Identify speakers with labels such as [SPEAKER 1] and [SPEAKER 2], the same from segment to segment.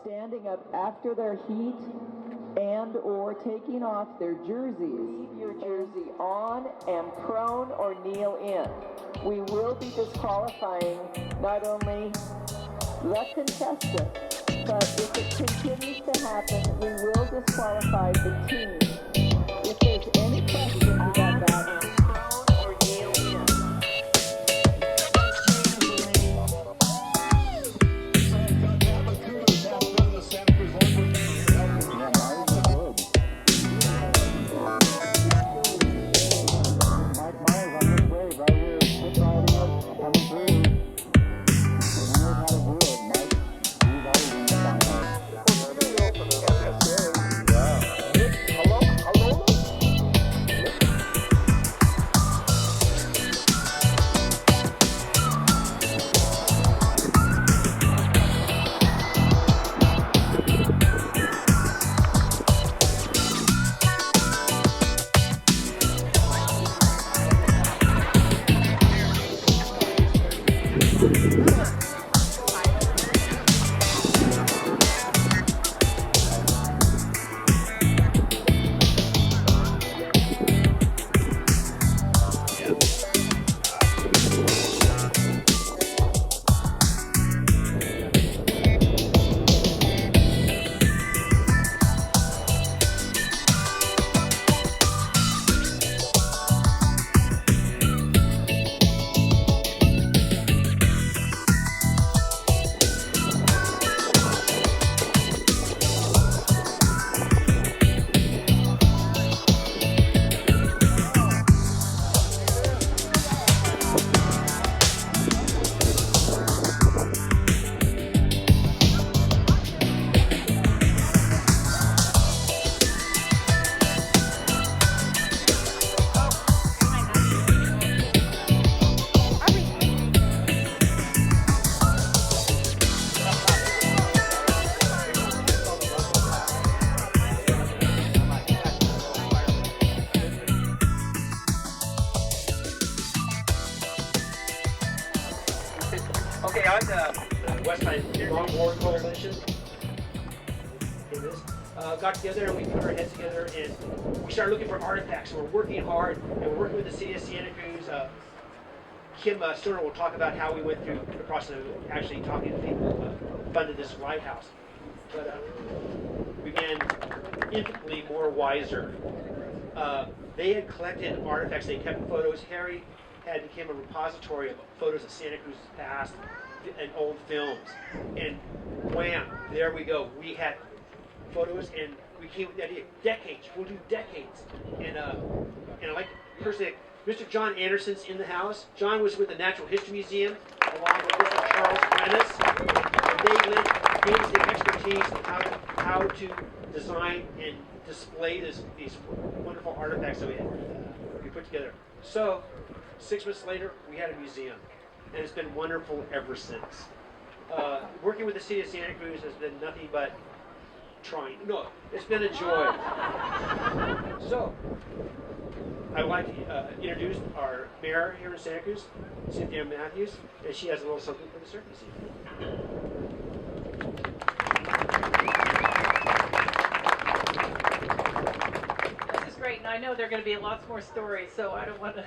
[SPEAKER 1] standing up after their heat and or taking off their jerseys. Leave your jersey on and prone or kneel in. We will be disqualifying not only the contestant, but if it continues to happen, we will disqualify the team. If there's any question about that, and prone or kneel in.
[SPEAKER 2] Okay, I'm the West Side War Coalition. Got together and we put our heads together and we started looking for artifacts. And we're working hard and we're working with the city of Santa Cruz. Kim Stoner will talk about how we went through the process of actually talking to people who funded this lighthouse. But we began infinitely more wiser. They had collected artifacts. They kept photos. Harry had become a repository of photos of Santa Cruz's past and old films. And wham, there we go. We had photos and we came with the idea, decades, we'll do decades. And I like to personally, Mr. John Anderson's in the house. John was with the Natural History Museum along with Mr. Charles Prentice. And they gave us the expertise of how to design and display these wonderful artifacts that we put together. So 6 months later, we had a museum, and it's been wonderful ever since. Working with the city of Santa Cruz has been nothing but trying. No, it's been a joy. So, I'd like to introduce our mayor here in Santa Cruz, Cynthia Matthews, and she has a little something for the circus.
[SPEAKER 3] This is great, and I know there are going to be lots more stories, so I don't want to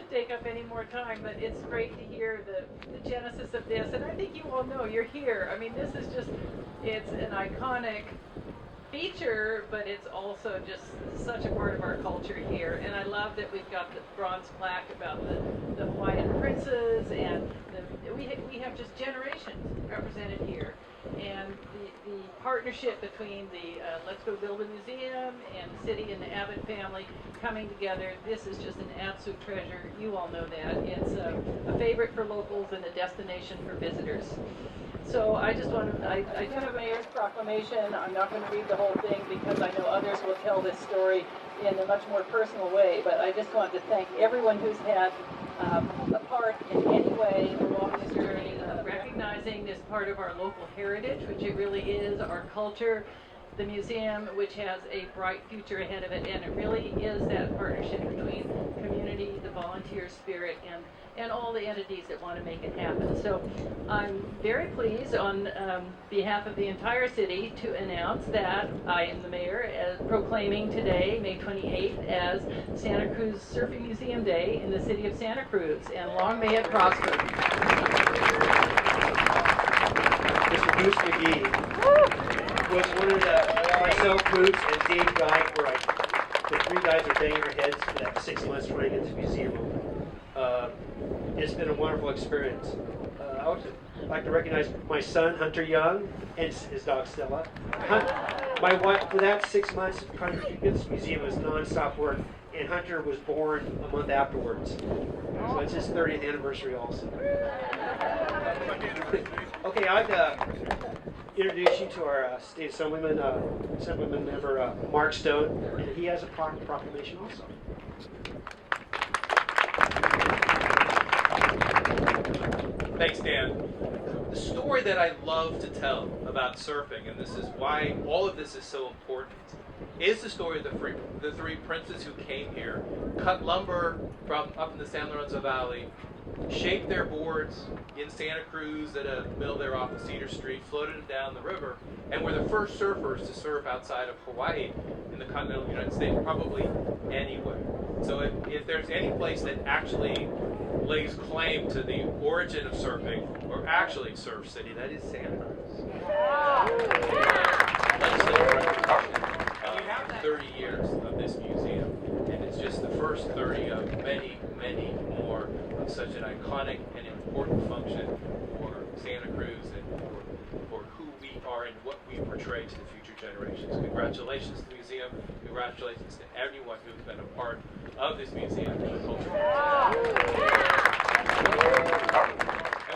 [SPEAKER 3] take up any more time, but it's great to hear the genesis of this, and I think you all know you're here. I mean, this is just, it's an iconic feature, but it's also just such a part of our culture here, and I love that we've got the bronze plaque about the Hawaiian princes, and we have just generations represented here, and the partnership between the Let's Go Build a Museum and the city and the Abbott family coming together, this is just an absolute treasure. You all know that. It's a favorite for locals and a destination for visitors. So I just want to, I do have a mayor's proclamation. I'm not going to read the whole thing because I know others will tell this story in a much more personal way, but I just want to thank everyone who's had a part in any way along this journey of recognizing this part of our local heritage, which it really is, our culture, the museum, which has a bright future ahead of it, and it really is that partnership between community, the volunteers, volunteer spirit and all the entities that want to make it happen. So I'm very pleased on behalf of the entire city to announce that I am the mayor proclaiming today, May 28th, as Santa Cruz Surfing Museum Day in the city of Santa Cruz, and long may it prosper.
[SPEAKER 2] Mr. Bruce McGee was one of myself, Cruz, and Dave Guy were like the three guys are banging our heads for that 6 months trying to get this museum open. It's been a wonderful experience. I would like to recognize my son, Hunter Young, and his dog, Stella. My wife, for that 6 months, trying to get this museum was nonstop work, and Hunter was born a month afterwards. So it's his 30th anniversary also. Okay, I'd like to introduce you to our State Assemblyman member, Mark Stone, and he has a proclamation also.
[SPEAKER 4] Thanks, Dan. The story that I love to tell about surfing, and this is why all of this is so important, is the story of the three princes who came here, cut lumber from up in the San Lorenzo Valley, shaped their boards in Santa Cruz at a mill there off of Cedar Street, floated them down the river, and were the first surfers to surf outside of Hawaii in the continental United States, probably anywhere. So if there's any place that actually lays claim to the origin of surfing, or actually Surf City, that is Santa Cruz. Let's celebrate 30 years of this museum, and it's just the first 30 of many, many more of such an iconic and important function for Santa Cruz and for who we are and what we portray to the future generations. Congratulations to the museum. Congratulations to everyone who's been a part of this museum and the culture. And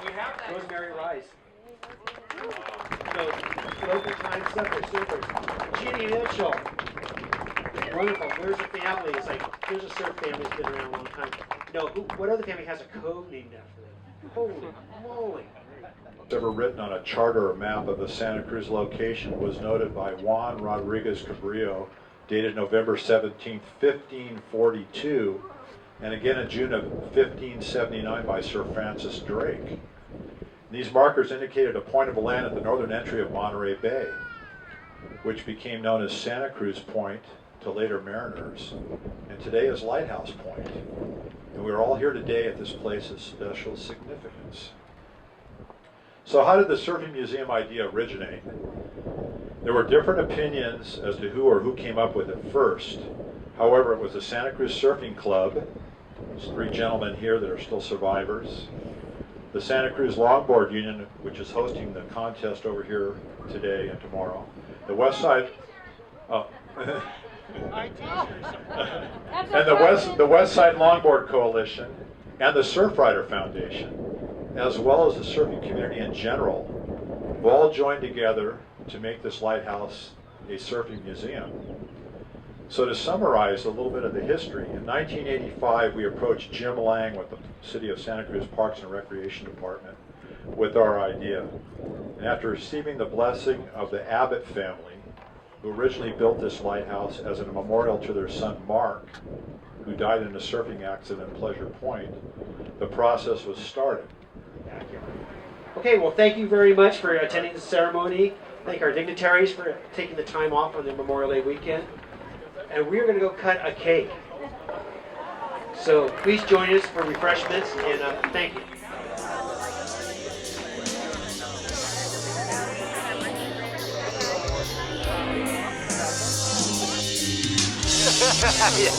[SPEAKER 4] we have that.
[SPEAKER 2] Rosemary Rice. So, local time surfers. Ginny Mitchell. Wonderful. Where's the family? It's like, here's a surf family that's been around a long time. You know, what other family has a cove named after them? Holy moly.
[SPEAKER 5] Ever written on a charter or map of the Santa Cruz location was noted by Juan Rodriguez Cabrillo, dated November 17, 1542, and again in June of 1579 by Sir Francis Drake. These markers indicated a point of land at the northern entry of Monterey Bay, which became known as Santa Cruz Point to later mariners, and today is Lighthouse Point. And we're all here today at this place of special significance. So how did the Surfing Museum idea originate? There were different opinions as to who came up with it first. However, it was the Santa Cruz Surfing Club. There's three gentlemen here that are still survivors. The Santa Cruz Longboard Union, which is hosting the contest over here today and tomorrow. The West Side, and the West Side Longboard Coalition, and the Surfrider Foundation, as well as the surfing community in general, have all joined together to make this lighthouse a surfing museum. So to summarize a little bit of the history, in 1985 we approached Jim Lang with the City of Santa Cruz Parks and Recreation Department with our idea. And after receiving the blessing of the Abbott family, who originally built this lighthouse as a memorial to their son Mark, who died in a surfing accident at Pleasure Point, the process was started.
[SPEAKER 2] Okay, well, thank you very much for attending the ceremony. Thank our dignitaries for taking the time off on the Memorial Day weekend. And we're going to go cut a cake. So please join us for refreshments, and thank you.
[SPEAKER 6] Yeah,